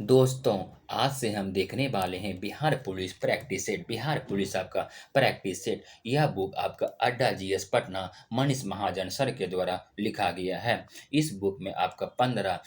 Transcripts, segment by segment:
दोस्तों, आज से हम देखने वाले हैं Bihar police practice set. Bihar police आपका प्रैक्टिस सेट। यह बुक आपका अड्डा जीएस पटना मनीष महाजन सर के द्वारा लिखा गया है। इस बुक में आपका 15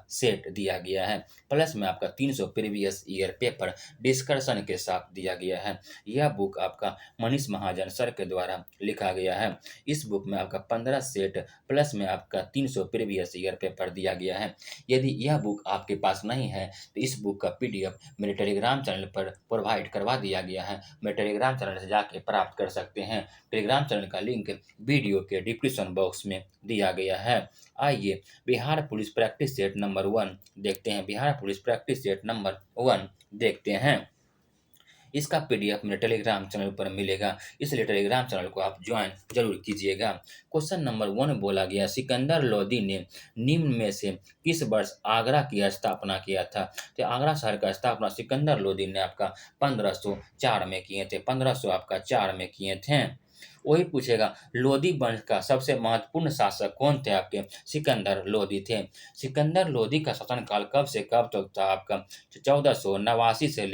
सेट दिया गया है। प्लस में आपका 300 प्रीवियस ईयर पेपर डिस्कशन के साथ दिया गया है। यह बुक आपका मनीष महाजन सर के द्वारा लिखा गया है। इस बुक में आपका 15 सेट प्लस में आपका 300 प्रीवियस ईयर पेपर दिया गया है। यदि यह बुक आपके पास नहीं है तो इस बुक का पीडीएफ मेरे टेलीग्राम चैनल पर प्रोवाइड करवा दिया गया है। मेरे टेलीग्राम चैनल से जाके प्राप्त कर सकते हैं। टेलीग्राम चैनल का लिंक वीडियो के डिस्क्रिप्शन बॉक्स में दिया गया है। आइए Bihar police practice set number 1 देखते हैं। Bihar police practice set number 1 देखते हैं। इसका पीडीएफ मेरे टेलीग्राम चैनल पर मिलेगा, इसलिए टेलीग्राम चैनल को आप ज्वाइन जरूर कीजिएगा। क्वेश्चन नंबर 1 बोला गया, सिकंदर लोदी ने निम्न में से किस वर्ष आगरा की स्थापना किया था? तो आगरा शहर का स्थापना सिकंदर लोदी ने आपका 1504 में किए थे। 1500 आपका 4 में किए थे। वही पूछेगा, लोदी वंश का सबसे महत्वपूर्ण शासक कौन थे आपके? सिकंदर लोदी थे। सिकंदर लोदी का शासनकाल कब से कब तक था आपका? 1489 से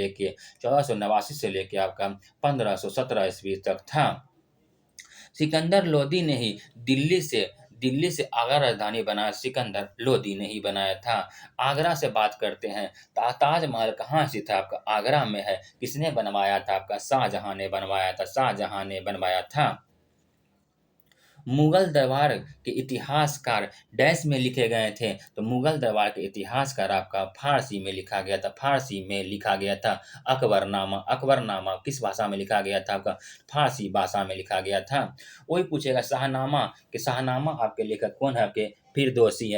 लेके आपका 1517 ईस्वी तक था। सिकंदर लोदी ने ही दिल्ली से आगरा राजधानी बनाया, सिकंदर लोदी ने ही बनाया था। आगरा से बात करते हैं। ताजमहल कहाँ स्थित है? आपका आगरा में है। किसने बनवाया था? आपका शाहजहां ने बनवाया था। शाहजहां ने बनवाया था। मुगल दरबार के इतिहासकार डैश में लिखे गए थे, तो मुगल दरबार के इतिहासकार आपका फारसी में लिखा गया था। फारसी में लिखा गया था। अकबरनामा अकबरनामा किस भाषा में लिखा गया था? आपका फारसी भाषा में लिखा गया था। वही पूछेगा शाहनामा, कि शाहनामा आपके लेखक कौन है? आपके फिरदौसी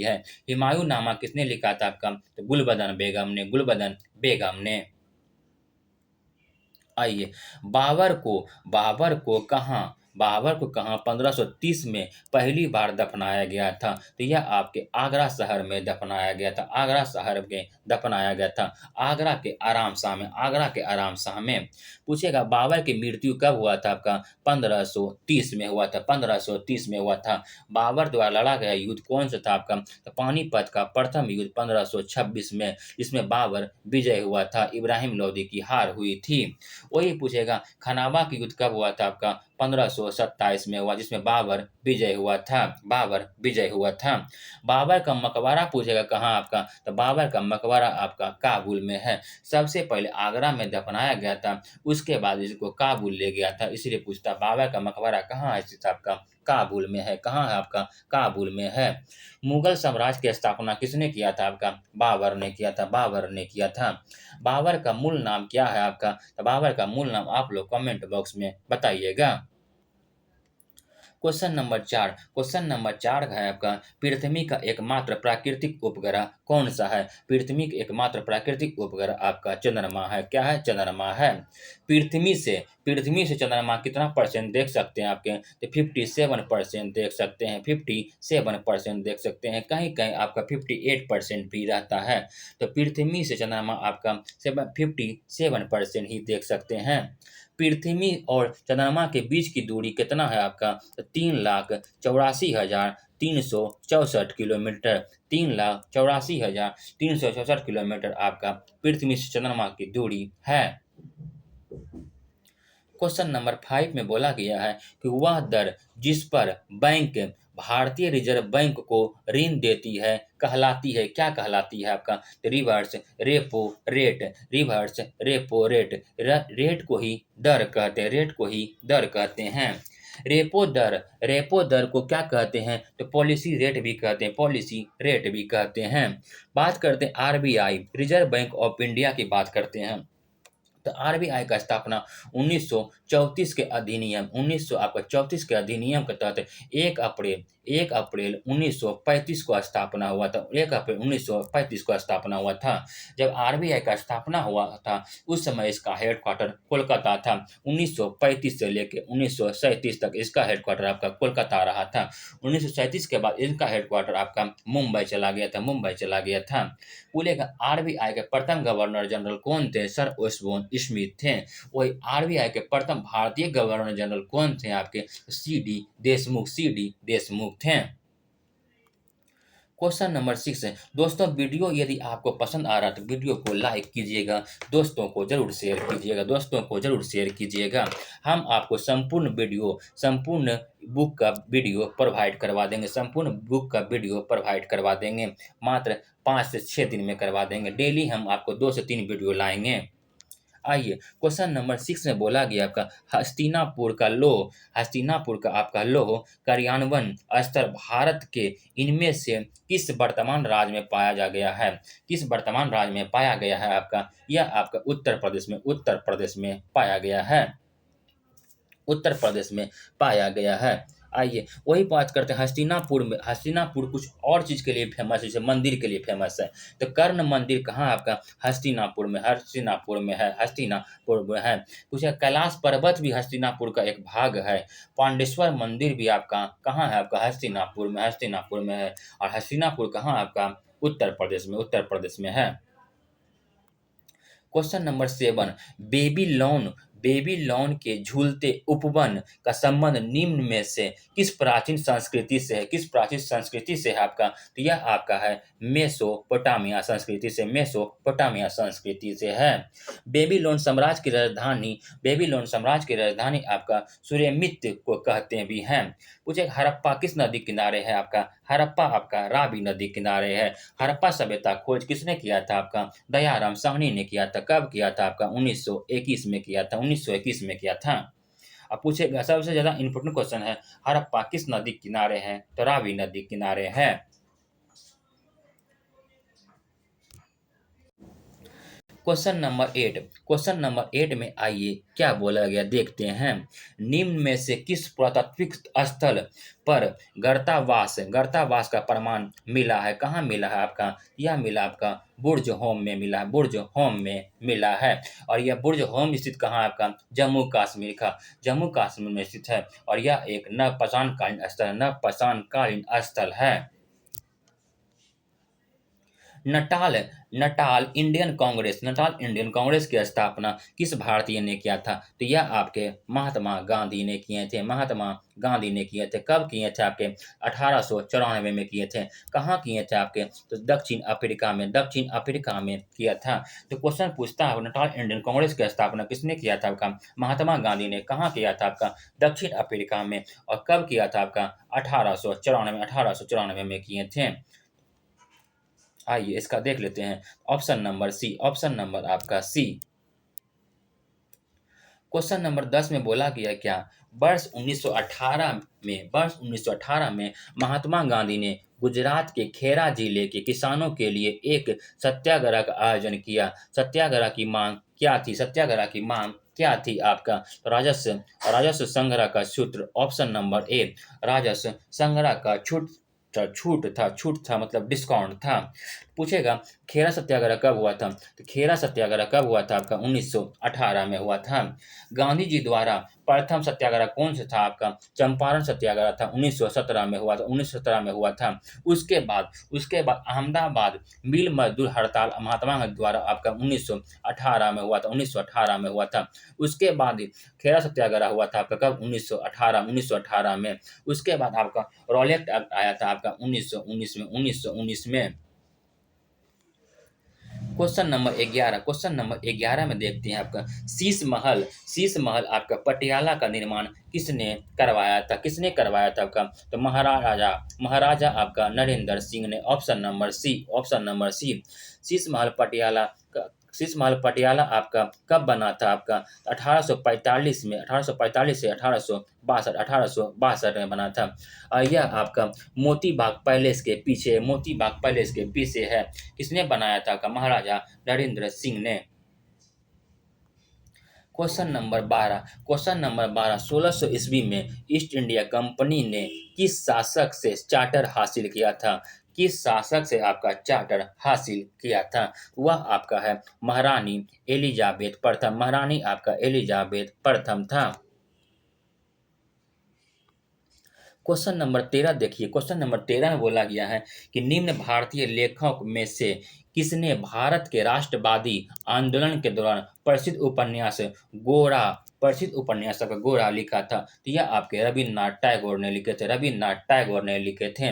है। हुमायूं नामा किसने लिखा था? आपका तो गुलबदन बेगम ने। आइए, बाबर को कहाँ 1530 में पहली बार दफनाया गया था? तो यह आपके आगरा शहर में दफनाया गया था। आगरा शहर में दफनाया गया था। आगरा के आराम शाह में। पूछेगा, बाबर की मृत्यु कब हुआ था? आपका 1530 में हुआ था। 1530 में हुआ था। बाबर द्वारा लड़ा गया युद्ध कौन सा था? आपका तो पानीपत का प्रथम युद्ध 1526 में, इसमें बाबर विजय हुआ था। इब्राहिम लोदी की हार हुई थी। वही पूछेगा, खनाबा की युद्ध कब हुआ था? आपका 1527 में हुआ, जिसमें बाबर विजय हुआ था। बाबर का मकबरा पूछेगा कहाँ आपका? तो बाबर का मकबरा आपका काबुल में है। सबसे पहले आगरा में दफनाया गया था, उसके बाद इसको काबुल ले गया था, इसलिए पूछता बाबर का मकबरा कहाँ है? स्थित आपका काबुल में है। कहाँ है? आपका काबुल में है। मुगल साम्राज्य की स्थापना किसने किया था? आपका बाबर ने किया था। बाबर का मूल नाम क्या है आपका? तो बाबर का मूल नाम आप लोग कमेंट बॉक्स में बताइएगा। क्वेश्चन नंबर 4 है आपका, पृथ्वी का एकमात्र प्राकृतिक उपग्रह कौन सा है? पृथ्वी का एकमात्र प्राकृतिक उपग्रह आपका चंद्रमा है। क्या है? चंद्रमा है। पृथ्वी से चंद्रमा कितना परसेंट देख सकते हैं आपके? तो 57% देख सकते हैं। 57% देख सकते हैं। कहीं कहीं आपका 58% भी रहता है। तो पृथ्वी से चंद्रमा आपका 57% ही देख सकते हैं। पृथ्वी और चंद्रमा के बीच की दूरी कितना है आपका? तो 3,84,364 किलोमीटर। 3,84,364 किलोमीटर आपका पृथ्वी से चंद्रमा की दूरी है। क्वेश्चन नंबर 5 में बोला गया है कि वह दर जिस पर बैंक भारतीय रिजर्व बैंक को ऋण देती है कहलाती है, क्या कहलाती है आपका? Reverse repo rate. रेट को ही दर कहते हैं। रेपो दर को क्या कहते हैं? तो पॉलिसी रेट भी कहते हैं। बात करते हैं RBI, reserve bank of India की बात करते हैं। तो आरबीआई का स्थापना 1934 के अधिनियम के तहत 1 अप्रैल 1935 को स्थापना हुआ था। 1 अप्रैल 1935 को स्थापना हुआ था। जब आरबीआई का स्थापना हुआ था, उस समय इसका हेडक्वार्टर कोलकाता था। 1935 से लेकर 1937 तक इसका हेडक्वार्टर आपका कोलकाता रहा था। 1937 के बाद इनका हेडक्वार्टर आपका मुंबई चला गया था। बोलेगा, आरबीआई के प्रथम गवर्नर जनरल कौन थे? सर ओस्बोर्न स्मिथ थे। वही आरबीआई के प्रथम भारतीय गवर्नर जनरल कौन थे? आपके सी डी देशमुख थे। क्वेश्चन नंबर 6 है दोस्तों, वीडियो यदि आपको पसंद आ रहा है तो वीडियो को लाइक कीजिएगा, दोस्तों को ज़रूर शेयर कीजिएगा, दोस्तों को ज़रूर शेयर कीजिएगा। हम आपको संपूर्ण बुक का वीडियो प्रोवाइड करवा देंगे, संपूर्ण बुक का वीडियो प्रोवाइड करवा देंगे, मात्र 5 से 6 दिन में करवा देंगे। डेली हम आपको 2 से 3 वीडियो लाएँगे। आइए, क्वेश्चन नंबर 6 में बोला गया आपका हस्तिनापुर का आपका लौह कार्यान्वयन स्थल भारत के इनमें से किस वर्तमान राज्य में पाया जा गया है? किस वर्तमान राज्य में पाया गया है आपका? यह आपका उत्तर प्रदेश में पाया गया है। उत्तर प्रदेश में पाया गया है। आइए वही बात करते हैं हस्तिनापुर कुछ और चीज़ के लिए फेमस है, जैसे मंदिर के लिए फेमस है। तो कर्ण मंदिर कहाँ है आपका? हस्तिनापुर में है। कुछ है, कैलाश पर्वत भी हस्तिनापुर का एक भाग है। पांडेश्वर मंदिर भी आपका कहाँ है? आपका हस्तिनापुर में है। और हस्तिनापुर कहाँ है आपका? उत्तर प्रदेश में है। क्वेश्चन नंबर 7, बेबीलोन के झूलते उपवन का संबंध निम्न में से किस प्राचीन संस्कृति से है? किस प्राचीन संस्कृति से है आपका? तो यह आपका है मेसोपोटामिया संस्कृति से है। बेबीलोन साम्राज्य की राजधानी आपका सुरेमित को कहते भी हैं। पूछे हड़प्पा किस नदी किनारे है आपका? हड़प्पा आपका रावी नदी किनारे है। हड़प्पा सभ्यता खोज किसने किया था आपका? दयाराम साहनी ने किया था। कब किया था आपका? 1921 में किया था। 1921 में किया था। अब पूछेगा सबसे ज़्यादा इम्पोर्टेंट क्वेश्चन है, हड़प्पा किस नदी किनारे है? तो रावी नदी किनारे है। क्वेश्चन नंबर 8 में आइए क्या बोला गया देखते हैं। निम्न में से किस पुरातात्विक स्थल पर गर्तावास का प्रमाण मिला है? कहाँ मिला है आपका? यह मिला आपका बुर्ज होम में मिला है। और यह बुर्ज होम स्थित कहाँ है आपका? जम्मू कश्मीर में स्थित है। और यह एक नवपाषाणकालीन स्थल है। नटाल इंडियन कांग्रेस की स्थापना किस भारतीय ने किया था? तो यह आपके महात्मा गांधी ने किए थे। कब किए थे आपके? 1894 में किए थे। कहाँ किए थे आपके? तो दक्षिण अफ्रीका में किया था। तो क्वेश्चन पूछता है नटाल इंडियन कांग्रेस की स्थापना किसने किया था आपका? महात्मा गांधी ने। कहाँ किया था आपका? दक्षिण अफ्रीका में। और कब किया था आपका? 1894 में किए थे। आइए इसका देख लेते हैं। ऑप्शन नंबर आपका सी। क्वेश्चन नंबर 10 में बोला गया क्या? वर्ष 1918 में महात्मा गांधी ने गुजरात के खेरा जिले के किसानों के लिए एक सत्याग्रह का आयोजन किया। सत्याग्रह की मांग क्या थी आपका? राजस्व संग्रह का सूत्र। ऑप्शन नंबर ए, राजस्व संग्रह का छूट था मतलब डिस्काउंट था। पूछेगा खेरा सत्याग्रह कब हुआ था? तो खेरा सत्याग्रह कब हुआ था आपका? 1918 में हुआ था। गांधी जी द्वारा प्रथम सत्याग्रह कौन सा था आपका? चंपारण सत्याग्रह था। 1917 में हुआ था। उसके बाद अहमदाबाद मिल मजदूर हड़ताल महात्मा गांधी द्वारा आपका 1918 में हुआ था। उसके बाद खेरा सत्याग्रह हुआ था आपका कब? 1918 में। उसके बाद आपका रॉलेट एक्ट आया था आपका 1919 में। क्वेश्चन नंबर 11 में देखते हैं आपका शीश महल आपका पटियाला का निर्माण किसने करवाया था आपका? तो महाराजा आपका नरेंद्र सिंह ने। Option number C. Sheesh Mahal Patiala आपका कब बना था आपका? 1845 से 1862 में बना था। और यह आपका मोती बाग पैलेस के पीछे है। किसने बनाया था आपका? महाराजा नरेंद्र सिंह ने। क्वेश्चन नंबर 12 1600 ईस्वी में ईस्ट इंडिया कंपनी ने किस शासक से चार्टर हासिल किया था? किस शासक से आपका चार्टर हासिल किया था? वह आपका है महारानी एलिजाबेथ प्रथम था। क्वेश्चन नंबर 13 देखिए। क्वेश्चन नंबर 13 में बोला गया है कि निम्न भारतीय लेखक में से किसने भारत के राष्ट्रवादी आंदोलन के दौरान प्रसिद्ध उपन्यास गोरा प्रसिद्ध उपन्यासक गोरा लिखा था? तो यह आपके रविन्द्रनाथ टैगोर ने लिखे थे, रविन्द्रनाथ टैगोर ने लिखे थे।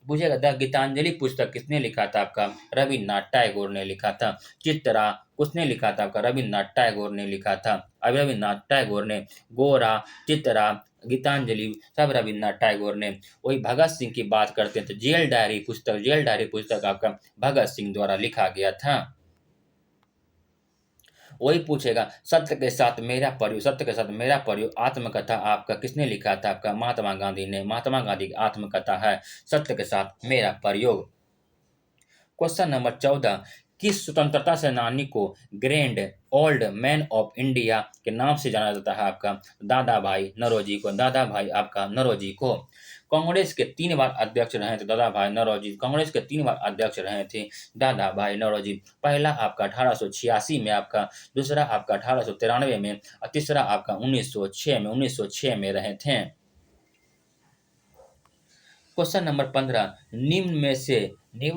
पूछेगा द गीतांजलि पुस्तक किसने लिखा था? आपका रविन्द्रनाथ टैगोर ने लिखा था। चित्रा किसने लिखा था? आपका रविन्द्रनाथ टैगोर ने लिखा था। अब रविन्द्रनाथ टैगोर ने गोरा, चित्रा, गीतांजलि सब रविन्द्रनाथ टैगोर ने। वही भगत सिंह की बात करते हैं तो जेल डायरी पुस्तक आपका भगत सिंह द्वारा लिखा गया था। वही पूछेगा सत्य के साथ मेरा परियोग आत्मकथा आपका किसने लिखा था? आपका महात्मा गांधी ने। महात्मा गांधी की आत्मकथा है सत्य के साथ मेरा परियोग। क्वेश्चन नंबर 14, किस स्वतंत्रता सेनानी को grand old man of India के नाम से जाना जाता है? आपका दादा भाई नौरोजी को। दादा भाई आपका नौरोजी को। कांग्रेस के 3 बार अध्यक्ष रहे थे दादा भाई नौरोजी। कांग्रेस के 3 बार अध्यक्ष रहे थे दादा भाई नौरोजी। पहला आपका 1886 में, आपका दूसरा आपका 1893 में और तीसरा आपका 1906 में रहे थे। क्वेश्चन नंबर 15, निम्न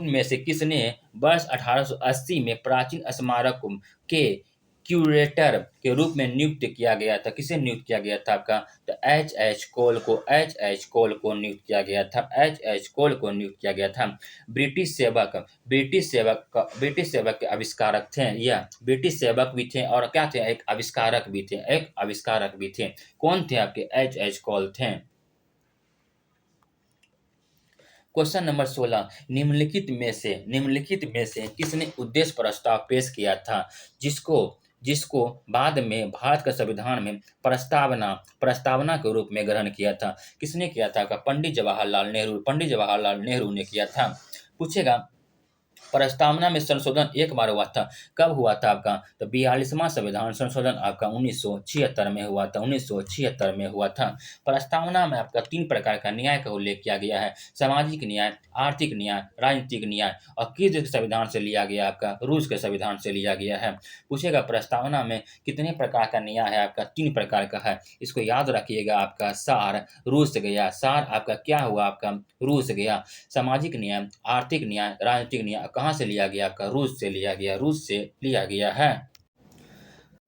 में से किसने वर्ष 1880 में प्राचीन स्मारक के क्यूरेटर के रूप में नियुक्त किया गया था? किसे नियुक्त किया गया था? आपका तो एच कोल को नियुक्त किया गया था। एच कोल को नियुक्त किया गया था। ब्रिटिश सेवक के आविष्कारक थे। यह ब्रिटिश सेवक भी थे और क्या थे? एक आविष्कारक भी थे। कौन थे? आपके एच कोल थे। क्वेश्चन नंबर 16, निम्नलिखित में से किसने उद्देश्य प्रस्ताव पेश किया था जिसको जिसको बाद में भारत के संविधान में प्रस्तावना के रूप में ग्रहण किया था? किसने किया था? आपका पंडित जवाहरलाल नेहरू ने किया था। पूछेगा प्रस्तावना में संशोधन एक बार हुआ था। कब हुआ था? आपका तो 42वां संविधान संशोधन आपका 1976 में हुआ था। 1976 में हुआ था। प्रस्तावना में आपका 3 प्रकार का न्याय का उल्लेख किया गया है: सामाजिक न्याय, आर्थिक न्याय, राजनीतिक न्याय। और किस देश के संविधान से लिया गया? आपका रूस के संविधान से लिया गया है। पूछेगा प्रस्तावना में कितने प्रकार का न्याय है? आपका 3 प्रकार का है। इसको याद रखिएगा। आपका सार रूस गया। सार आपका क्या हुआ? आपका रूस गया। सामाजिक न्याय, आर्थिक न्याय, राजनीतिक न्याय कहाँ से लिया गया? आपका रूस से लिया गया है।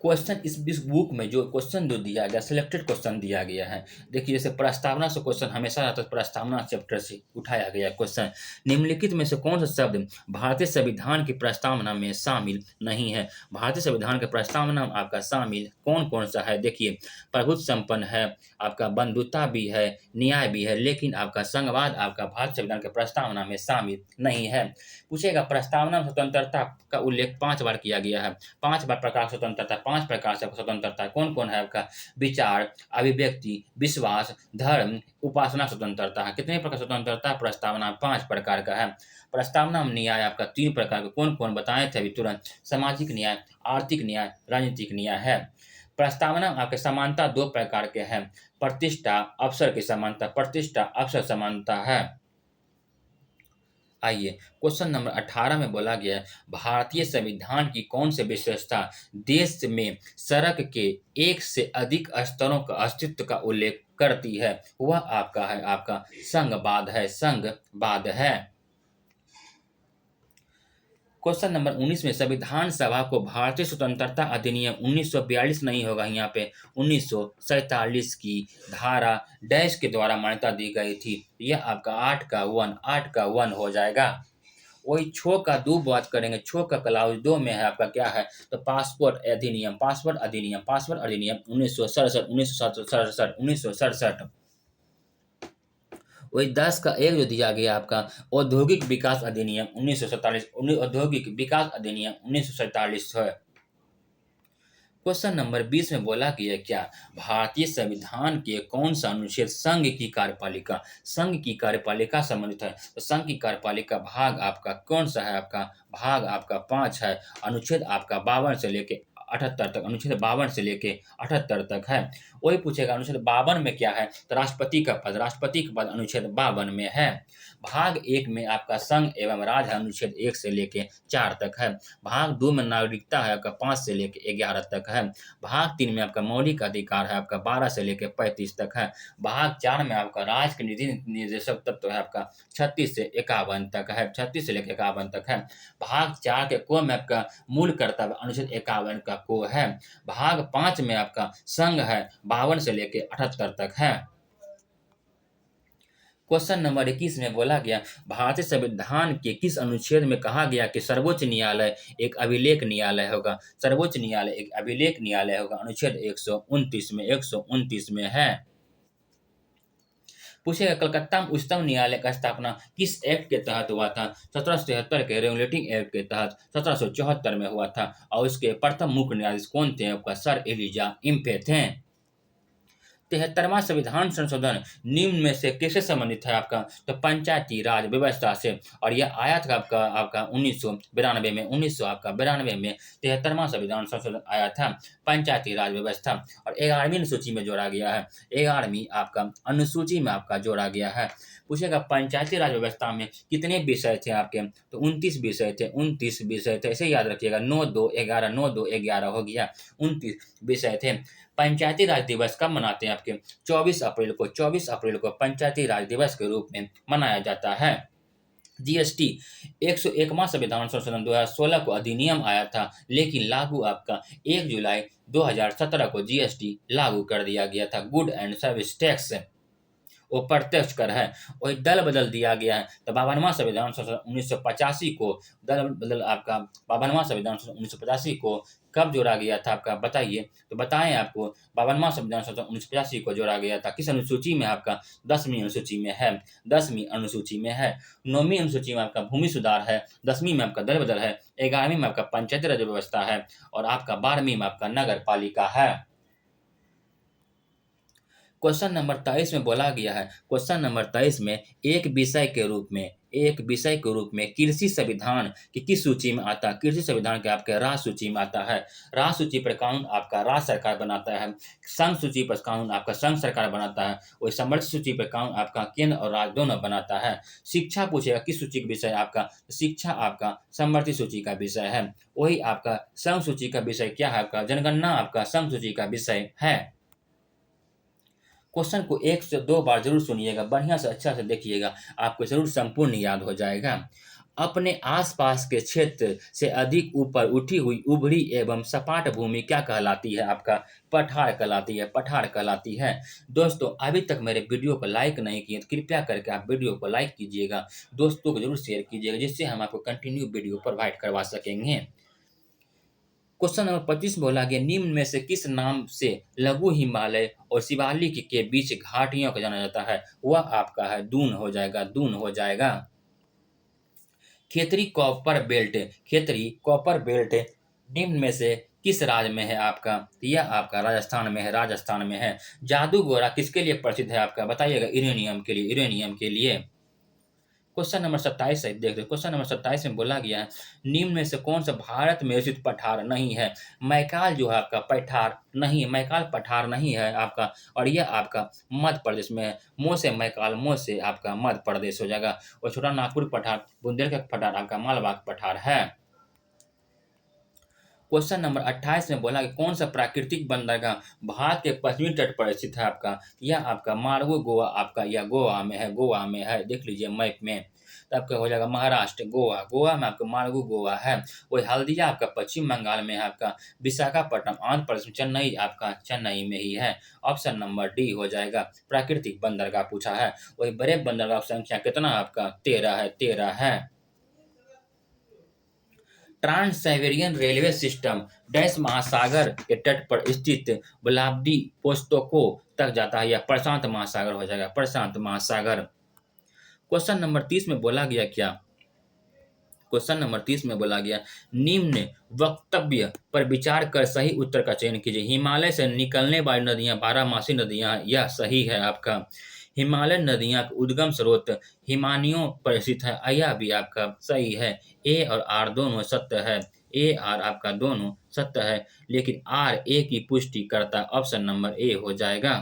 क्वेश्चन इस बुक में जो क्वेश्चन जो दिया गया, सिलेक्टेड क्वेश्चन दिया गया है। देखिए जैसे प्रस्तावना से क्वेश्चन हमेशा आता है, प्रस्तावना चैप्टर से उठाया गया क्वेश्चन। निम्नलिखित में से कौन सा शब्द भारतीय संविधान की प्रस्तावना में शामिल नहीं है? भारतीय संविधान की प्रस्तावना में आपका शामिल कौन कौन सा है? देखिए प्रभुत्व संपन्न है, आपका बंधुता भी है, न्याय भी है, लेकिन आपका संघवाद आपका भारतीय संविधान के प्रस्तावना में शामिल नहीं है। पूछेगा प्रस्तावना में स्वतंत्रता का उल्लेख 5 बार किया गया है। 5 बार प्रकार स्वतंत्रता, 5 प्रकार से स्वतंत्रता कौन कौन है? आपका विचार, अभिव्यक्ति, विश्वास, धर्म, उपासना स्वतंत्रता है। कितने प्रकार स्वतंत्रता? प्रस्तावना 5 प्रकार का है। प्रस्तावना में न्याय आपका 3 प्रकार के कौन कौन बताए थे अभी तुरंत? सामाजिक न्याय, आर्थिक न्याय, राजनीतिक न्याय है। प्रस्तावना में आपके समानता 2 प्रकार के हैं: प्रतिष्ठा, अवसर की समानता, प्रतिष्ठा, अवसर समानता है। आइए क्वेश्चन नंबर 18 में बोला गया है भारतीय संविधान की कौन सी विशेषता देश में सड़क के एक से अधिक स्तरों का अस्तित्व का उल्लेख करती है? वह आपका है आपका संघवाद है। क्वेश्चन नंबर 19 में संविधान सभा को भारतीय स्वतंत्रता अधिनियम 1942 नहीं होगा, यहाँ पे 1947 की धारा डैश के द्वारा मान्यता दी गई थी। यह आपका 8 का 1 हो जाएगा। वही छो का 2 बात करेंगे। छो का क्लाउज 2 में है आपका क्या है? तो पासपोर्ट अधिनियम 1967। वही 10 का 1 जो दिया गया आपका औद्योगिक विकास अधिनियम 1947 है। क्वेश्चन नंबर 20 में बोला गया क्या? भारतीय संविधान के कौन सा अनुच्छेद संघ की कार्यपालिका संबंधित है? तो संघ की कार्यपालिका भाग आपका कौन सा है? आपका भाग आपका 5 है। अनुच्छेद आपका 52 से लेके 78 तक, अनुच्छेद 52 से लेके 78 तक है। वही पूछेगा अनुच्छेद 52 में क्या है? तो राष्ट्रपति का पद अनुच्छेद 52 में है। भाग 1 में आपका संघ एवं राज्य अनुच्छेद 1 से लेके 4 तक है। भाग 2 में नागरिकता है आपका 5 से लेके 11 तक है। भाग 3 में आपका मौलिक अधिकार है आपका 12 से लेके 35 तक है। भाग 4 में आपका राज्य के निधि निर्देशक तत्व है आपका 36 से 51 तक है। भाग 4 के को में आपका मूल कर्तव्य अनुच्छेद 51 का को है। भाग 5 में आपका संघ है 52 से लेके 78 तक है। क्वेश्चन नंबर 21 में बोला गया भारतीय संविधान के किस अनुच्छेद में कहा गया कि सर्वोच्च न्यायालय एक अभिलेख न्यायालय होगा। सर्वोच्च न्यायालय एक अभिलेख न्यायालय होगा, अनुच्छेद 129 में है। पूछेगा कलकत्ता में उच्चतम न्यायालय का स्थापना किस एक्ट के तहत हुआ था। 1773 के रेगुलेटिंग एक्ट के तहत 1774 में हुआ था और उसके प्रथम मुख्य न्यायाधीश कौन थे? आपका सर एलिजा इम्फे थे। 73वां संविधान संशोधन निम्न में से किससे संबंधित है? आपका तो पंचायती राज व्यवस्था से, और यह आया था आपका 1992 में 1992 में 73वां संविधान संशोधन आया था पंचायती राज व्यवस्था, और 11वीं अनुसूची में जोड़ा गया है। 11वीं आपका अनुसूची में आपका जोड़ा गया है। पूछेगा पंचायती राज व्यवस्था में कितने विषय थे आपके? तो 29 विषय थे, 29 विषय थे, ऐसे याद रखिएगा। 9 2 11 9 2 11 हो गया, 29 विषय थे। पंचायती राज दिवस कब मनाते हैं? आपके 24 अप्रैल को, 24 अप्रैल को पंचायती राज दिवस के रूप में मनाया जाता है। जीएसटी 101वां संविधान संशोधन 2016 को अधिनियम आया था, लेकिन लागू आपका 1 जुलाई 2017 को जीएसटी लागू कर दिया गया था। गुड एंड सर्विस टैक्स वो प्रत्यक्ष कर है, वही दल बदल दिया गया है। तो 52वां संविधान संशोधन 1985 को दल बदल आपका 52वां संविधान संशोधन 1985 को कब जोड़ा गया था? आपका बताइए, तो बताएं आपको 52वां संविधान संशोधन 1985 को जोड़ा गया था। किस अनुसूची में? आपका 10वीं अनुसूची में है, 10वीं अनुसूची में है। 9वीं अनुसूची में आपका भूमि सुधार है, 10वीं में आपका दल बदल है, 11वीं में आपका पंचायती राज व्यवस्था है, और आपका 12वीं में आपका नगर पालिका है। क्वेश्चन नंबर 23 में बोला गया है, क्वेश्चन नंबर 23 में एक विषय के रूप में कृषि संविधान की किस सूची में आता है? कृषि संविधान के आपके राज्य सूची में आता है। राज्य सूची पर कानून आपका राज्य सरकार बनाता है, संघ सूची पर कानून आपका संघ सरकार बनाता है, और समर्थ सूची पर कानून आपका केंद्र और राज्य दोनों बनाता है। शिक्षा पूछेगा किस सूची का विषय? आपका शिक्षा आपका समवर्ती सूची का विषय है। वही आपका संघ सूची का विषय क्या है? आपका जनगणना आपका संघ सूची का विषय है। क्वेश्चन को 1 से 2 बार जरूर सुनिएगा, बढ़िया से अच्छा से देखिएगा, आपको जरूर संपूर्ण याद हो जाएगा। अपने आसपास के क्षेत्र से अधिक ऊपर उठी हुई उभरी एवं सपाट भूमि क्या कहलाती है? आपका पठार कहलाती है, पठार कहलाती है। दोस्तों अभी तक मेरे वीडियो को लाइक नहीं किए तो कृपया करके आप वीडियो को लाइक कीजिएगा, दोस्तों को जरूर शेयर कीजिएगा, जिससे हम आपको कंटिन्यू वीडियो प्रोवाइड करवा सकेंगे। क्वेश्चन नंबर 25 बोला गया निम्न में से किस नाम से लघु हिमालय और शिवालिक के बीच घाटियों को जाना जाता है? वह आपका है दून हो जाएगा, दून हो जाएगा। खेतरी कॉपर बेल्ट निम्न में से किस राज्य में है? आपका यह आपका राजस्थान में है, राजस्थान में है। जादू गोरा किसके लिए प्रसिद्ध है? आपका बताइएगा। यूरेनियम के लिए, यूरेनियम के लिए। क्वेश्चन नंबर 27 है, देख लो। क्वेश्चन नंबर 27 में बोला गया है निम्न में से कौन सा भारत में स्थित पठार नहीं है? मैकाल जो है आपका पठार नहीं, मैकाल पठार नहीं है आपका, और यह आपका मध्य प्रदेश में है। मोह से मैकाल, मोह से आपका मध्य प्रदेश हो जाएगा। और छोटा नागपुर पठार, बुंदेलखंड पठार आपका मालवा पठार है। क्वेश्चन नंबर 28 में बोला कि कौन सा प्राकृतिक बंदरगाह भारत के पश्चिमी तट पर स्थित है? आपका यह आपका मार्गो गोवा आपका यह गोवा में है, गोवा में है, देख लीजिए मैप में। तो आपका हो जाएगा महाराष्ट्र, गोवा, गोवा में आपका मार्गो गोवा है। वही हल्दिया आपका पश्चिम बंगाल में है। आपका विशाखापट्टनम आंध्र प्रदेश में, चेन्नई आपका चेन्नई में ही है। ऑप्शन नंबर डी हो जाएगा, प्राकृतिक बंदरगाह पूछा है। वही बड़े बंदरगाह की संख्या कितना? आपका 13 है, 13 है। Trans Siberian railway system dash महासागर के तट पर स्थित व्लादिवोस्तोक तक जाता है, या प्रशांत महासागर हो जाएगा, प्रशांत महासागर। क्वेश्चन नंबर 30 में बोला गया क्या? क्वेश्चन नंबर 30 में बोला गया निम्न वक्तव्य पर विचार कर सही उत्तर का चयन कीजिए। हिमालय से निकलने वाली नदियां बारहमासी नदियां, यह सही है आपका। हिमालय नदियां का उद्गम स्रोत हिमानियों पर स्थित है, यह भी आपका सही है। ए और आर दोनों सत्य है, ए आर आपका दोनों सत्य है, लेकिन आर ए की पुष्टि करता है। ऑप्शन नंबर ए हो जाएगा।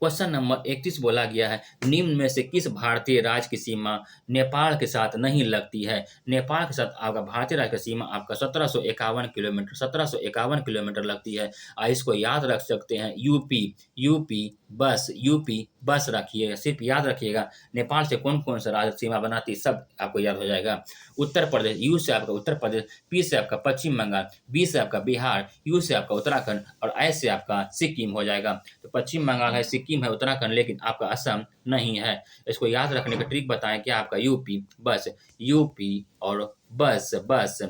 क्वेश्चन नंबर 31 बोला गया है निम्न में से किस भारतीय राज्य की सीमा नेपाल के साथ नहीं लगती है? नेपाल के साथ आपका भारतीय राज्य की सीमा आपका 1751 किलोमीटर, 1751 किलोमीटर लगती है। इसको याद रख सकते हैं, यूपी, यूपी बस, यूपी बस रखिएगा, सिर्फ याद रखिएगा नेपाल से कौन कौन सा राज्य सीमा बनाती है, सब आपको याद हो जाएगा। उत्तर प्रदेश, यू से आपका उत्तर प्रदेश, पी से आपका पश्चिम बंगाल, बी से आपका बिहार, यू से आपका उत्तराखंड और आई से आपका सिक्किम हो जाएगा। तो पश्चिम बंगाल है, सिक्किम है, उत्तराखंड, लेकिन आपका असम नहीं है। इसको याद रखने का ट्रिक बताएं, क्या आपका यूपी बस, यूपी और बस बस।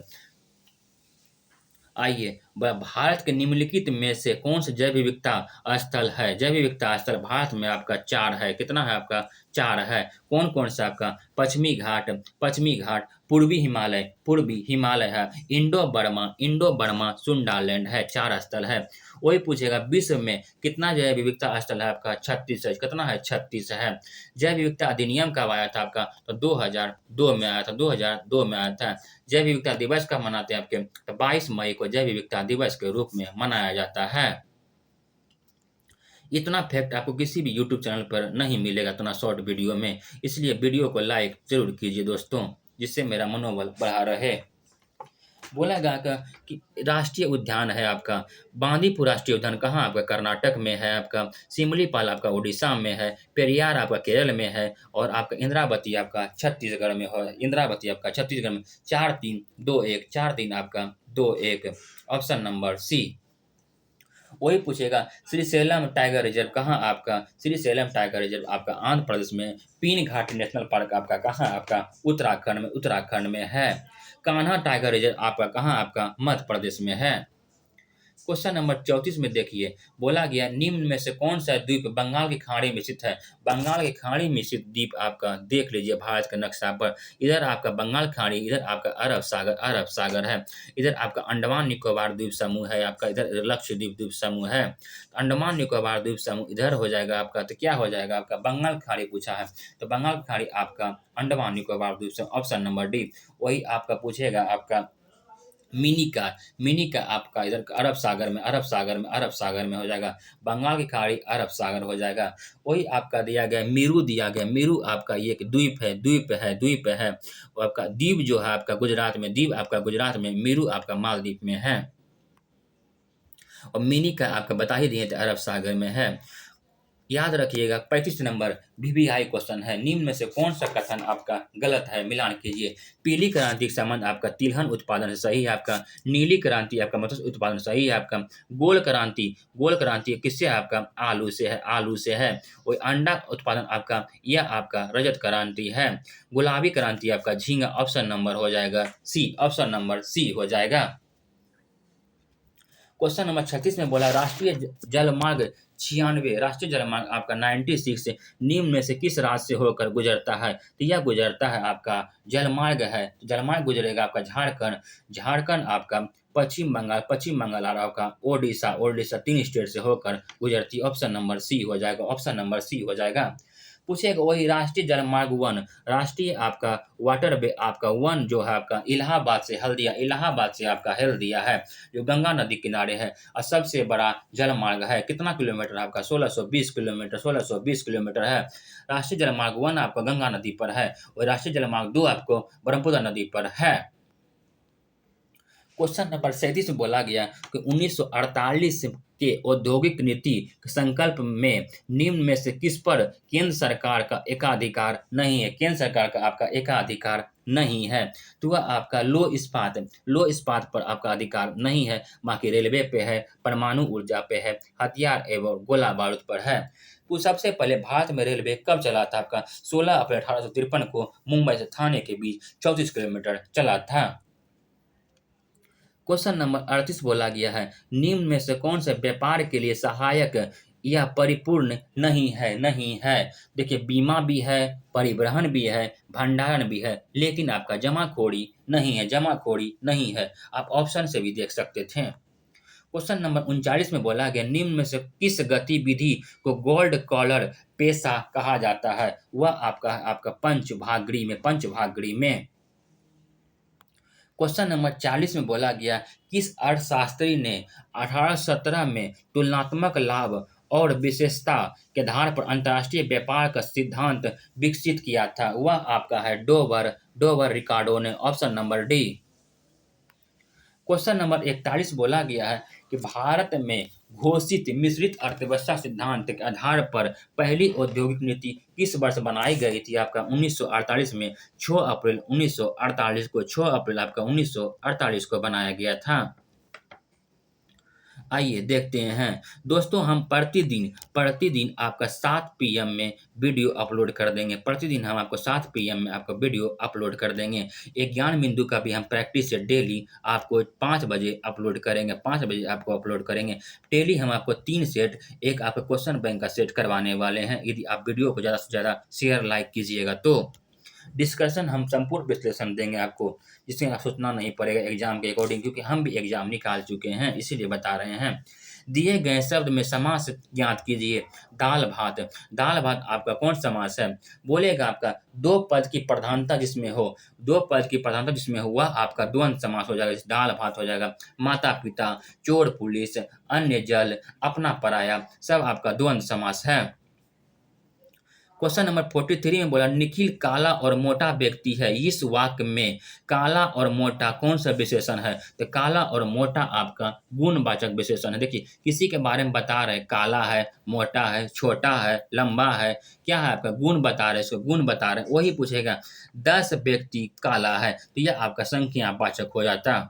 आइए, भारत के निम्नलिखित में से कौन सा जैव विविधता स्थल है? जैव विविधता स्थल भारत में आपका 4 है। कितना है आपका? 4 है। कौन कौन सा आपका? पश्चिमी घाट, पूर्वी हिमालय है, इंडो बर्मा सुंडालैंड है, 4 स्थल है। वही पूछेगा विश्व में कितना जैव विविधता स्थल है आपका? 36 है। कितना है? 36 है। जैव विविधता अधिनियम कब आया था आपका? तो 2002 में आया था, 2002 में आया था। जैव विविधता दिवस कब मनाते हैं आपके? तो 22 मई को जैव विविधता दिवस के रूप में मनाया जाता है। इतना फैक्ट आपको किसी भी यूट्यूब चैनल पर नहीं मिलेगा, इतना शॉर्ट वीडियो में। इसलिए वीडियो को लाइक जरूर कीजिए दोस्तों, जिससे मेरा मनोबल बढ़ा रहे। बोला गया कि राष्ट्रीय उद्यान है आपका बांदीपुर राष्ट्रीय उद्यान कहाँ आपका? कर्नाटक में है आपका। सिमलीपाल आपका उड़ीसा में है। पेरियार आपका केरल में है। और आपका इंद्रावती आपका छत्तीसगढ़ में है। इंद्रावती आपका छत्तीसगढ़ में। 4-3-2-1, 4-3 आपका 2-1, ऑप्शन नंबर सी। वही पूछेगा श्रीशैलम टाइगर रिजर्व कहाँ आपका? श्रीशैलम टाइगर रिजर्व आपका आंध्र प्रदेश में। पीन घाटी नेशनल पार्क आपका कहाँ आपका? उत्तराखंड में है। कान्हा टाइगर रिजर्व आपका कहाँ आपका? मध्य प्रदेश में है। क्वेश्चन नंबर 34 में देखिए, बोला गया निम्न में से कौन सा द्वीप बंगाल की खाड़ी में स्थित है? बंगाल की खाड़ी में स्थित द्वीप आपका देख लीजिए भारत के नक्शा पर। इधर आपका बंगाल खाड़ी, इधर आपका अरब सागर है। इधर आपका अंडमान निकोबार द्वीप समूह है आपका, इधर लक्षद्वीप द्वीप समूह है। अंडमान निकोबार द्वीप समूह इधर हो जाएगा आपका, तो क्या हो जाएगा आपका? बंगाल खाड़ी पूछा है, तो बंगाल की खाड़ी आपका अंडमान निकोबार द्वीप समूह, ऑप्शन नंबर डी। वही आपका पूछेगा आपका मिनी का आपका इधर अरब सागर में हो जाएगा। बंगाल की खाड़ी अरब सागर हो जाएगा। वही आपका दिया गया मेरू आपका ये एक द्वीप है। और आपका द्वीप जो है आपका गुजरात में, मेरू आपका मालदीव में है। और मिनी का आपका बता ही दिए थे, अरब सागर में है। याद रखिएगा 35 नंबर वीवीआई क्वेश्चन है। निम्न में से कौन सा कथन आपका गलत है? मिलान कीजिए। पीली क्रांति का संबंध आपका तिलहन उत्पादन से सही है आपका। नीली क्रांति आपका मत्स्य उत्पादन सही है आपका। गोल क्रांति किससे है आपका? आलू से है। वही अंडा उत्पादन आपका, यह आपका रजत क्रांति है। गुलाबी क्रांति आपका झींगा, ऑप्शन नंबर हो जाएगा सी, ऑप्शन नंबर सी हो जाएगा। क्वेश्चन नंबर 36 में बोला राष्ट्रीय जलमार्ग 96, राष्ट्रीय जलमार्ग आपका 96 निम्न में से किस राज्य से होकर गुजरता है? तो यह गुजरता है आपका जलमार्ग है, जलमार्ग गुजरेगा आपका झारखंड आपका पश्चिम बंगाल और आपका ओडिशा 3 स्टेट से होकर गुजरती, ऑप्शन नंबर सी हो जाएगा, ऑप्शन नंबर सी हो जाएगा। पूछेगा वही राष्ट्रीय जलमार्ग 1, राष्ट्रीय आपका वाटरवे आपका 1 जो है आपका इलाहाबाद से आपका हल्दिया है, जो गंगा नदी किनारे है और सबसे बड़ा जलमार्ग है। कितना किलोमीटर आपका? 1620 किलोमीटर है। राष्ट्रीय जलमार्ग 1 आपका गंगा नदी पर है और राष्ट्रीय जलमार्ग 2 आपको ब्रह्मपुत्र नदी पर है। क्वेश्चन नंबर 37 में बोला गया कि 1948 के औद्योगिक नीति संकल्प में निम्न में से किस पर केंद्र सरकार का एकाधिकार नहीं है? केंद्र सरकार का आपका एकाधिकार नहीं है, तो वह आपका लो इस्पात पर आपका अधिकार नहीं है। बाकी रेलवे पे है, परमाणु ऊर्जा पे है, हथियार एवं गोला बारूद पर है। तो सबसे पहले भारत में रेलवे कब चला था आपका? 16 अप्रैल 1853 को मुंबई से थाने के बीच 34 किलोमीटर चला था। क्वेश्चन नंबर 38 बोला गया है निम्न में से कौन से व्यापार के लिए सहायक या परिपूर्ण नहीं है। देखिए बीमा भी है, परिवहन भी है, भंडारण भी है, लेकिन आपका जमाखोरी नहीं है। आप ऑप्शन से भी देख सकते थे। क्वेश्चन नंबर 39 में बोला गया निम्न में से किस गतिविधि को गोल्ड कॉलर पेशा कहा जाता है? वह आपका पंचभागरी में। क्वेश्चन नंबर 40 में बोला गया किस अर्थशास्त्री ने 1817 में तुलनात्मक लाभ और विशेषता के आधार पर अंतर्राष्ट्रीय व्यापार का सिद्धांत विकसित किया था? वह आपका है डोवर रिकार्डो ने, option number D. Question number 41 बोला गया है कि भारत में घोषित मिश्रित अर्थव्यवस्था सिद्धांत के आधार पर पहली औद्योगिक नीति किस वर्ष बनाई गई थी? आपका 1948 में 6 अप्रैल 1948 को 6 अप्रैल आपका 1948 को बनाया गया था। आइए देखते हैं दोस्तों, हम प्रतिदिन प्रतिदिन आपका 7 पीएम में वीडियो अपलोड कर देंगे। प्रतिदिन हम आपको 7 पीएम में आपका वीडियो अपलोड कर देंगे। एक ज्ञान बिंदु का भी हम प्रैक्टिस डेली आपको 5 बजे अपलोड करेंगे, 5 बजे आपको अपलोड करेंगे। डेली हम आपको 3 सेट, एक आपका क्वेश्चन बैंक का सेट करवाने वाले हैं। यदि आप वीडियो को ज़्यादा से ज़्यादा शेयर लाइक कीजिएगा तो डिस्कशन हम संपूर्ण विश्लेषण देंगे आपको, जिससे आप सोचना नहीं पड़ेगा एग्जाम के अकॉर्डिंग, क्योंकि हम भी एग्जाम निकाल चुके हैं, इसीलिए बता रहे हैं। दिए गए शब्द में समास ज्ञात कीजिए। दाल भात, दाल भात आपका कौन समास है? बोलेगा आपका दो पद की प्रधानता जिसमें हो, दो पद की प्रधानता जिसमें हो वह आपका द्वंद्व समास हो जाएगा, जैसे दाल भात हो जाएगा। माता पिता, चोर पुलिस, अन्य जल, अपना पराया, सब आपका द्वंद्व समास है। क्वेश्चन नंबर 43 में बोला निखिल काला और मोटा व्यक्ति है। इस वाक्य में काला और मोटा कौन सा विशेषण है? तो काला और मोटा आपका गुणवाचक विशेषण है। देखिए किसी के बारे में बता रहे, काला है, मोटा है, छोटा है, लंबा है, क्या है आपका गुण बता रहे, इसको गुण बता रहे, वही पूछेगा 10 व्यक्ति काला है, तो यह आपका संख्यावाचक हो जाता।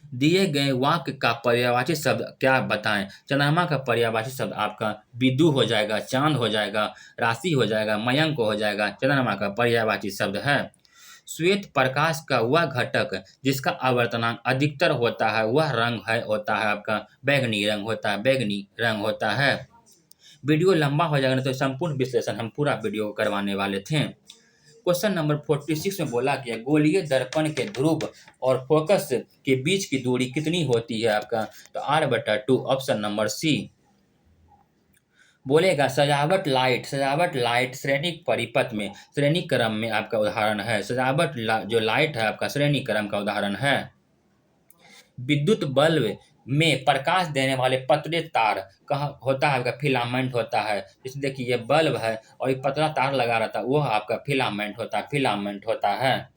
दिए गए वाक्य का पर्यायवाची शब्द क्या बताएं? चंद्रमा का पर्यायवाची शब्द आपका विदु हो जाएगा, चांद हो जाएगा, राशि हो जाएगा, मयंक हो जाएगा, चंद्रमा का पर्यायवाची शब्द है। श्वेत प्रकाश का वह घटक जिसका आवर्तनांक अधिकतर होता है वह रंग है होता है आपका बैगनी रंग होता है, बैगनी रंग होता है। वीडियो लंबा हो जाएगा ना तो संपूर्ण विश्लेषण हम पूरा वीडियो करवाने वाले थे। क्वेश्चन नंबर 46 में बोला गया गोलीय दर्पण के ध्रुव और फोकस के बीच की दूरी कितनी होती है आपका? तो r/2, ऑप्शन नंबर सी। बोलेगा सजावट लाइट श्रेणी परिपथ में श्रेणी क्रम में आपका उदाहरण है। जो लाइट है आपका श्रेणी क्रम का उदाहरण है। विद्युत बल्ब में प्रकाश देने वाले पतले तार कहाँ होता है आपका? फिलामेंट होता है। जैसे देखिए ये बल्ब है और ये पतला तार लगा रहता है, वो आपका फिलामेंट होता है, फिलामेंट होता है।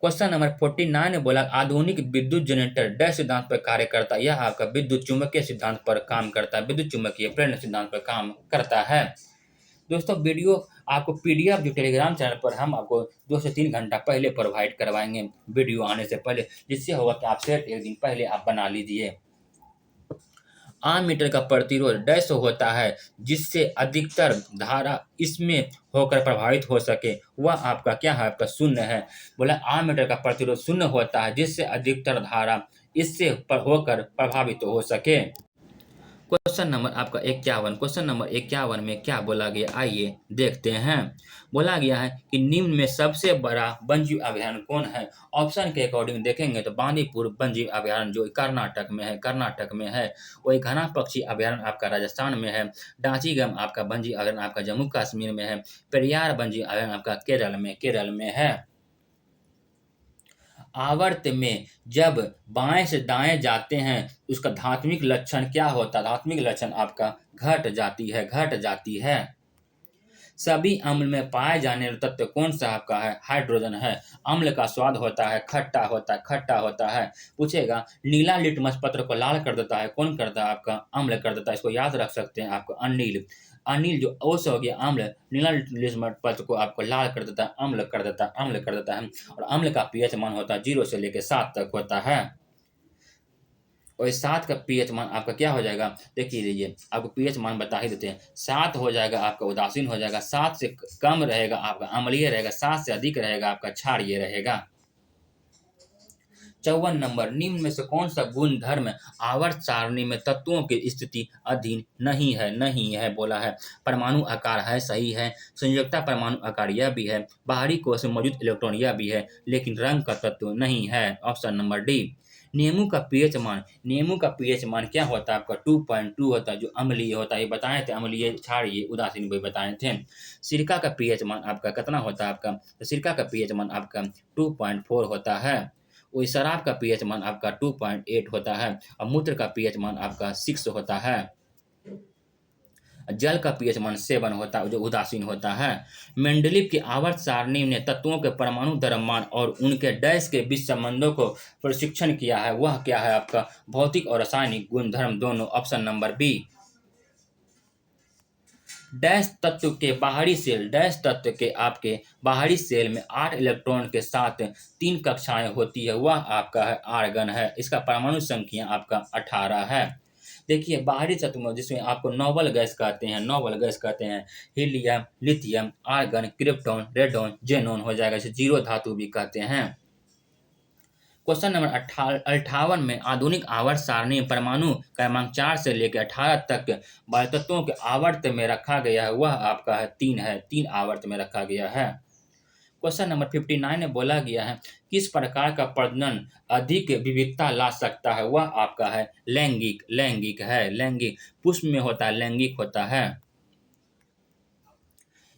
क्वेश्चन नंबर 49 ने बोला आधुनिक विद्युत जनरेटर डैश सिद्धांत पर कार्य करता है। यह आपका विद्युत चुम्बकीय सिद्धांत पर काम करता है, विद्युत चुम्बकीय प्रेरण सिद्धांत पर काम करता है। दोस्तों वीडियो आपको पीडीएफ जो टेलीग्राम चैनल पर हम आपको 2 से 3 घंटा पहले प्रोवाइड करवाएंगे वीडियो आने से पहले, जिससे होगा कि आप सेट एक दिन पहले आप बना लीजिए। आममीटर का प्रतिरोध डैश होता है जिससे अधिकतर धारा इसमें होकर प्रभावित हो सके, वह आपका क्या है? आपका शून्य है। बोला आममीटर का प्रतिरोध शून्य होता है जिससे अधिकतर धारा इससे होकर प्रभावित हो सके। क्वेश्चन नंबर आपका 51, क्वेश्चन नंबर 51 में क्या बोला गया आइए देखते हैं। बोला गया है कि निम्न में सबसे बड़ा वन्यजीव अभयारण्य कौन है? ऑप्शन के अकॉर्डिंग देखेंगे तो बांदीपुर वन्यजीव अभयारण्य जो कर्नाटक में है, कर्नाटक में है। वही घना पक्षी अभयारण्य आपका राजस्थान में है। डांचीगम आपका वन्यजीव अभयारण्य आपका जम्मू कश्मीर में है। पेरियार वन्यजीव अभयारण्य आपका केरल में है। आवर्त में जब बाएं से दाएं जाते हैं उसका धात्विक लक्षण क्या होता है? धात्विक लक्षण आपका घट जाती है। सभी अम्ल में पाए जाने वाला तत्व कौन सा आपका है? हाइड्रोजन है। अम्ल का स्वाद होता है खट्टा होता है। पूछेगा नीला लिटमस पत्र को लाल कर देता है, कौन करता है? आपका अम्ल कर देता है। इसको याद रख सकते हैं आपको अनिल। अनिल जो ओस हो गया अम्ल, नीला लिटमस पत्र को आपको लाल कर देता है, अम्ल कर देता है। और अम्ल का पीएच मान होता है 0 से लेकर 7 तक होता है। और 7 का पीएच मान आपका क्या हो जाएगा? देखिए लीजिए आपको पीएच मान बता ही देते हैं। 7 हो जाएगा आपका उदासीन हो जाएगा, 7 से कम रहेगा आपका अम्लीय रहेगा, 7 से अधिक रहेगा आपका क्षारीय रहेगा। 54 नंबर निम्न में से कौन सा गुण धर्म आवर्त सारणी में तत्वों की स्थिति अधीन नहीं है बोला है। परमाणु आकार है, सही है। संयोजकता परमाणु आकार यह भी है। बाहरी कोश में मौजूद इलेक्ट्रॉन यह भी है, लेकिन रंग का तत्व नहीं है। Option number D. नींबू का पीएच मान क्या होता है आपका? 2.2 होता है, जो अम्लीय होता है। ये बताए थे अम्लीय, क्षारीय, उदासीन भी बताए थे। सिरका का पीएच मान आपका कितना होता है आपका? तो सिरका का पीएच मान आपका 2.4 होता है। वही शराब का पीएच मान आपका 2.8 होता है और मूत्र का पीएच मान आपका 6 होता है। जल का pH मान 7 होता है, जो उदासीन होता है। मेंडलीव की आवर्त सारणी ने तत्वों के परमाणु द्रव्यमान और उनके डैश के बीच संबंधों को प्रशिक्षण किया है। वह क्या है आपका? भौतिक और रासायनिक गुणधर्म दोनों। Option number B. डैश तत्व के बाहरी सेल, डैश तत्व के आपके बाहरी सेल में 8 इलेक्ट्रॉन के साथ 3 कक्षाएं होती है, वह आपका है आर्गन है। इसका परमाणु संख्या आपका 18 है। देखिए बाहरी तत्व में जिसमें आपको नोबल गैस कहते हैं, नोबल गैस कहते हैं helium, lithium, argon, krypton, radon, xenon हो जाएगा, इसे जीरो धातु भी कहते हैं। क्वेश्चन नंबर 58 में आधुनिक आवर्त सारणी में परमाणु क्रमांक 4 से लेकर 18 तक वायुतत्वों के आवर्त में रखा गया है, वह आपका है 3 है, 3 आवर्त में रखा गया है। क्वेश्चन नंबर 59 में बोला गया है किस प्रकार का प्रजनन अधिक विविधता ला सकता है, वह आपका है लैंगिक, लैंगिक है, लैंगिक पुष्प में होता है, लैंगिक होता है।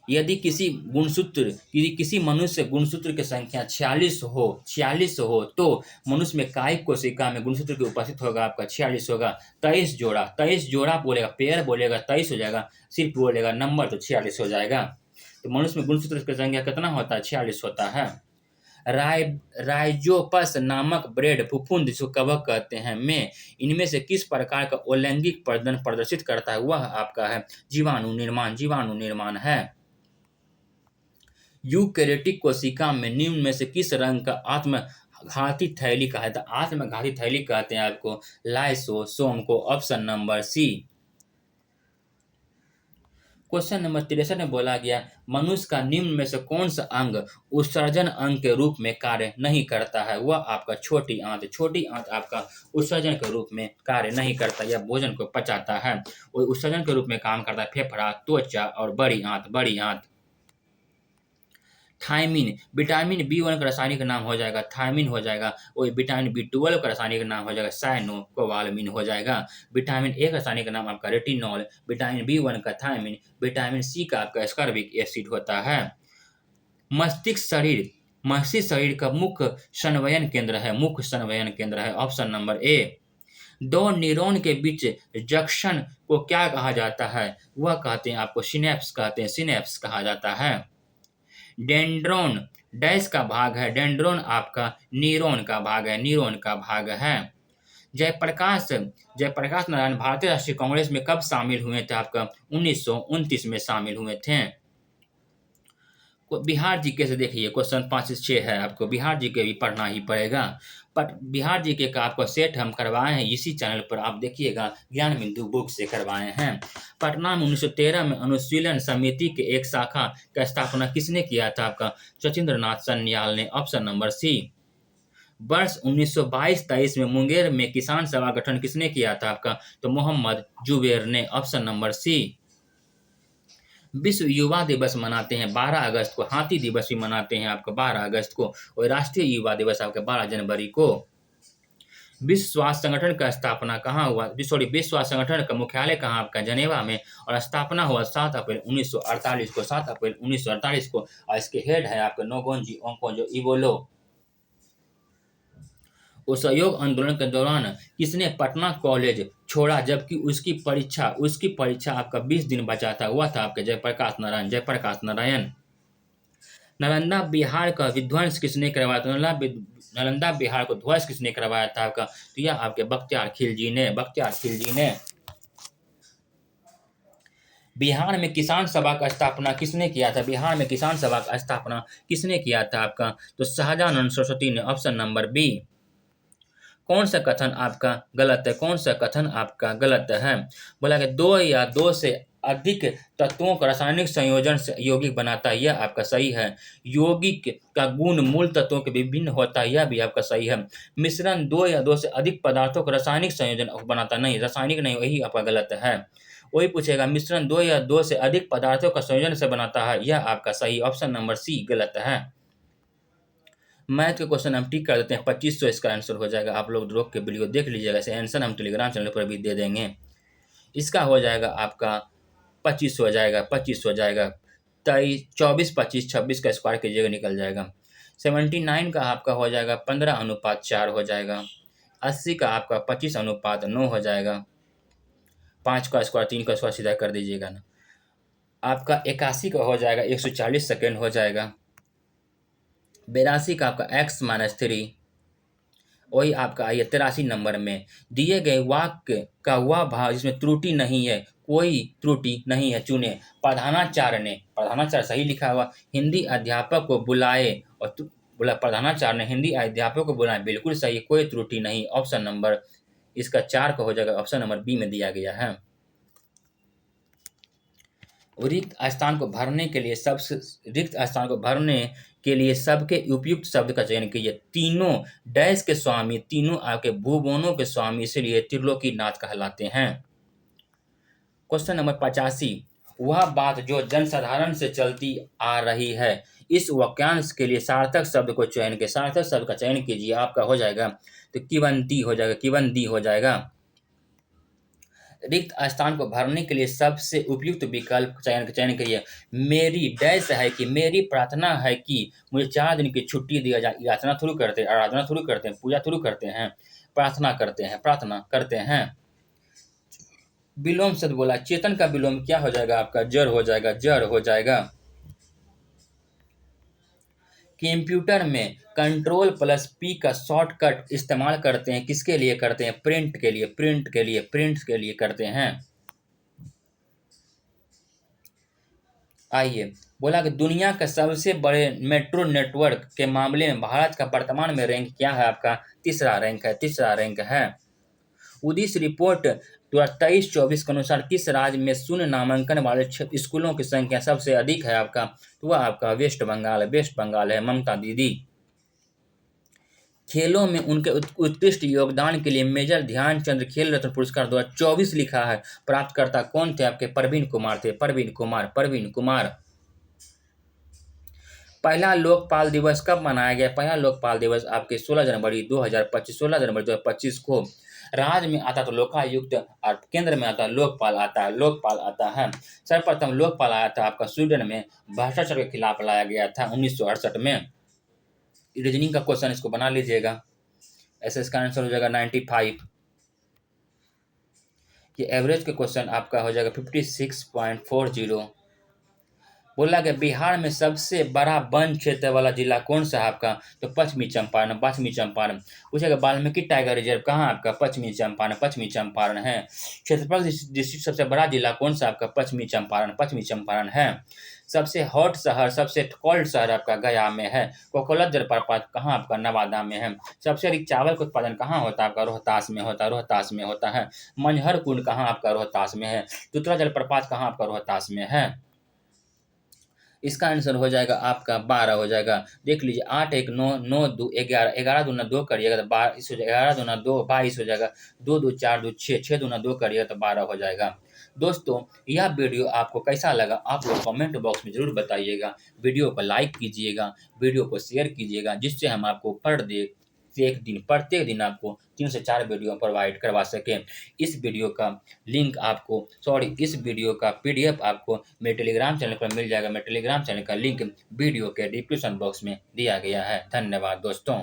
यदि किसी मनुष्य गुणसूत्र की संख्या 46 हो तो मनुष्य में कायिक कोशिका में गुणसूत्र की उपस्थित होगा आपका 46 होगा। 23 जोड़ा बोलेगा, पेयर बोलेगा 23 हो जाएगा, सिर्फ बोलेगा नंबर तो 46 हो जाएगा। तो मनुष्य में गुणसूत्र की संख्या कितना होता है? 46 होता है। राइजोपस नामक ब्रेड फफूंद जिसको कवक कहते हैं में इनमें से किस प्रकार का अलैंगिक प्रजनन प्रदर्शित करता है, वह आपका है जीवाणु निर्माण, जीवाणु निर्माण है। यूकैरियोटिक कोशिका में निम्न में से किस रंग का आत्मघाती थैली कहा जाता है? आत्मघाती थैली कहते हैं आपको लाइसोसोम को। Option number C. Question number 63 में बोला गया मनुष्य का निम्न में से कौन सा अंग उत्सर्जन अंग के रूप में कार्य नहीं करता है, वह आपका छोटी आंत। छोटी आंत आपका उत्सर्जन के रूप में कार्य नहीं करता, यह भोजन को पचाता है। वो उत्सर्जन के रूप में काम करता है फेफड़ा, त्वचा और बड़ी आंत, बड़ी आंत। थायमिन, विटामिन B1 का रासायनिक नाम हो जाएगा थायमिन हो जाएगा। वही विटामिन B12 का रासायनिक नाम हो जाएगा साइनोकोबालामिन हो जाएगा। विटामिन A का रासायनिक नाम आपका रेटिनॉल, विटामिन B1 का थायमिन, विटामिन C का आपका एस्कॉर्बिक एसिड होता है। मस्तिष्क शरीर का मुख्य संवहन केंद्र है, मुख्य संवहन केंद्र है। Option number A. दो न्यूरॉन के बीच जंक्शन को क्या कहा जाता है, वह कहते हैं आपको सिनेप्स कहते हैं, सिनेप्स कहा जाता है। डेंड्रोन डैश का भाग है, डेंड्रोन आपका न्यूरॉन का भाग है, न्यूरॉन का भाग है। जयप्रकाश नारायण भारतीय राष्ट्रीय कांग्रेस में कब शामिल हुए थे? आपका 1929 में शामिल हुए थे। बिहार जीके से देखिए क्वेश्चन 5 से 6 है, आपको बिहार जीके भी पढ़ना ही पड़ेगा। पर बिहार जीके का आपको सेट हम करवाए हैं इसी चैनल पर, आप देखिएगा ज्ञान बिंदु बुक से करवाए हैं। पटना में 1913 में अनुशीलन समिति के एक शाखा का स्थापना किसने किया था? आपका सचिंद्र नाथ सन्याल ने। Option number C. वर्ष 1922-23 में मुंगेर में किसान सभा गठन किसने किया था? आपका तो मोहम्मद जुबेर ने। Option number C. विश्व युवा दिवस मनाते हैं 12 अगस्त को, हाथी दिवस भी मनाते हैं आपको 12 अगस्त को, और राष्ट्रीय युवा दिवस आपका 12 जनवरी को। विश्व स्वास्थ्य संगठन का स्थापना कहाँ हुआ? विश्व स्वास्थ्य संगठन का मुख्यालय कहाँ? आपका जनेवा में, और स्थापना हुआ 7 अप्रैल 1948 को, 7 अप्रैल 1948 को, और इसके हेड है आपके नोगोन्जी ओंकोंजो इवोलो। असहयोग आंदोलन के दौरान किसने पटना कॉलेज छोड़ा जबकि उसकी परीक्षा आपका 20 दिन बचा था? वह था आपके जयप्रकाश नारायण, जयप्रकाश नारायण। नालंदा बिहार का विध्वंस किसने करवाया था? नालंदा बिहार को ध्वस्त किसने करवाया था आपका? तो यह आपके बख्तियार खिलजी ने, बख्तियार खिलजी ने। बिहार में किसान सभा का स्थापना किसने किया था? बिहार में किसान सभा का स्थापना किसने किया था आपका? तो शाहजानंद सरस्वती ने। Option number B. कौन सा कथन आपका गलत है? कौन सा कथन आपका गलत है? बोला कि 2 या 2 से अधिक तत्वों का रासायनिक संयोजन से यौगिक बनाता है, यह आपका सही है। यौगिक का गुण मूल तत्वों के विभिन्न होता है, यह भी आपका सही है। मिश्रण 2 या 2 से अधिक पदार्थों का रासायनिक संयोजन बनाता नहीं, रासायनिक नहीं, वही आपका गलत है। वही पूछेगा मिश्रण 2 या 2 से अधिक पदार्थों का संयोजन से बनाता है, यह आपका सही। ऑप्शन नंबर सी गलत है। मैथ के क्वेश्चन हम टिक कर देते हैं, 2500 इसका आंसर हो जाएगा। आप लोग रोक के वीडियो देख लीजिएगा, इसे आंसर हम टेलीग्राम चैनल पर भी दे देंगे। इसका हो जाएगा आपका 25 हो जाएगा, 25 हो जाएगा। 23, 24, 25, 26 का स्क्वायर कीजिएगा, निकल जाएगा। 79 का आपका हो जाएगा 15:4 हो जाएगा। 80 का आपका 25:9 हो जाएगा। 5 का स्क्वायर 3 का स्क्वायर सीधा कर दीजिएगा ना। आपका 81 का हो जाएगा 140 सेकेंड हो जाएगा। 82 का आपका x-3 वही आपका आइए 83 नंबर में दिए गए वाक्य का वह भाग जिसमें त्रुटि नहीं है, कोई त्रुटि नहीं है, चुने। प्रधानाचार्य सही लिखा हुआ, हिंदी अध्यापक को बुलाए और बोला प्रधानाचार्य ने हिंदी अध्यापक को बुलाए, बिल्कुल सही, कोई त्रुटि नहीं। ऑप्शन नंबर इसका 4 का हो जाएगा, ऑप्शन नंबर बी में दिया गया है। रिक्त स्थान को भरने के लिए सबके उपयुक्त शब्द का चयन कीजिए। तीनों डैश के स्वामी, तीनों आपके भुवनों के स्वामी, इसलिए त्रिलोकीनाथ कहलाते हैं। क्वेश्चन नंबर 85, वह बात जो जनसाधारण से चलती आ रही है, इस वाक्यांश के लिए सार्थक शब्द का चयन कीजिए। आपका हो जाएगा तो किवंती हो जाएगा, किवंदी हो जाएगा। रिक्त स्थान को भरने के लिए सबसे उपयुक्त विकल्प चयन करिए। मेरी डैश है कि मेरी प्रार्थना है कि मुझे 4 दिन की छुट्टी दिया जाए। याचना थोड़ी करते हैं, आराधना थोड़ी करते हैं, पूजा थोड़ी करते हैं, प्रार्थना करते हैं। विलोम शब्द बोला, चेतन का विलोम क्या हो जाएगा? आपका जड़ हो जाएगा। कंप्यूटर में Ctrl+P का शॉर्टकट इस्तेमाल करते हैं, किसके लिए करते हैं? प्रिंट के लिए करते हैं। आइए, बोला कि दुनिया का सबसे बड़े मेट्रो नेटवर्क के मामले में भारत का वर्तमान में रैंक क्या है? आपका तीसरा रैंक है। उदिस रिपोर्ट 2023-24 के अनुसार किस राज्य में शून्य नामांकन वाले स्कूलों की संख्या सबसे अधिक है? आपका तो वह आपका वेस्ट बंगाल है, ममता दीदी। खेलों में उनके उत्कृष्ट योगदान के लिए मेजर ध्यानचंद खेल रत्न पुरस्कार 2024 लिखा है। प्राप्तकर्ता कौन थे? आपके प्रवीण कुमार। पहला लोकपाल दिवस कब मनाया गया? पहला लोकपाल दिवस आपके 16 जनवरी 2025 को। राज्य में आता तो लोकायुक्त और केंद्र में आता लोकपाल आता है। सर्वप्रथम लोकपाल आया था आपका स्वीडन में, भ्रष्टाचार के खिलाफ लाया गया था 1968 में। रीजनिंग का क्वेश्चन इसको बना लीजिएगा। ऐसे इसका आंसर हो जाएगा 95। ये एवरेज के क्वेश्चन आपका हो जाएगा 56.40। बोला कि बिहार में सबसे बड़ा वन क्षेत्र वाला जिला कौन सा है? आपका तो पश्चिमी चंपारण। पूछेगा वाल्मीकि टाइगर रिजर्व कहाँ? आपका पश्चिमी चंपारण है। क्षेत्रफल डिस्ट्रिक्ट सबसे बड़ा जिला कौन सा? आपका पश्चिमी चंपारण है। सबसे हॉट शहर, सबसे कोल्ड शहर आपका गया में है। कोकोलत जलप्रपात कहाँ? आपका नवादा में है। सबसे अधिक चावल का उत्पादन कहाँ होता है? आपका रोहतास में होता है। मंझर कुंड कहाँ? आपका रोहतास में है। तुतरा जलप्रपात कहाँ? आपका रोहतास में है। इसका आंसर हो जाएगा आपका 12 हो जाएगा। देख लीजिए 8 1 9 9 2 11 11 दूना 2 करिएगा तो 22 हो जाएगा। 11 दूना 2 22 हो जाएगा। 2 2 4 2 6 6 दूना 2 करिएगा तो 12 हो जाएगा। दोस्तों, यह वीडियो आपको कैसा लगा आप लोग कमेंट बॉक्स में जरूर बताइएगा। वीडियो को लाइक कीजिएगा, वीडियो को शेयर कीजिएगा, जिससे हम आपको प्रत्येक दिन आपको 3 से 4 वीडियो प्रोवाइड करवा सकें। इस वीडियो का PDF आपको मेरे टेलीग्राम चैनल पर मिल जाएगा। मेरे टेलीग्राम चैनल का लिंक वीडियो के डिस्क्रिप्शन बॉक्स में दिया गया है। धन्यवाद दोस्तों।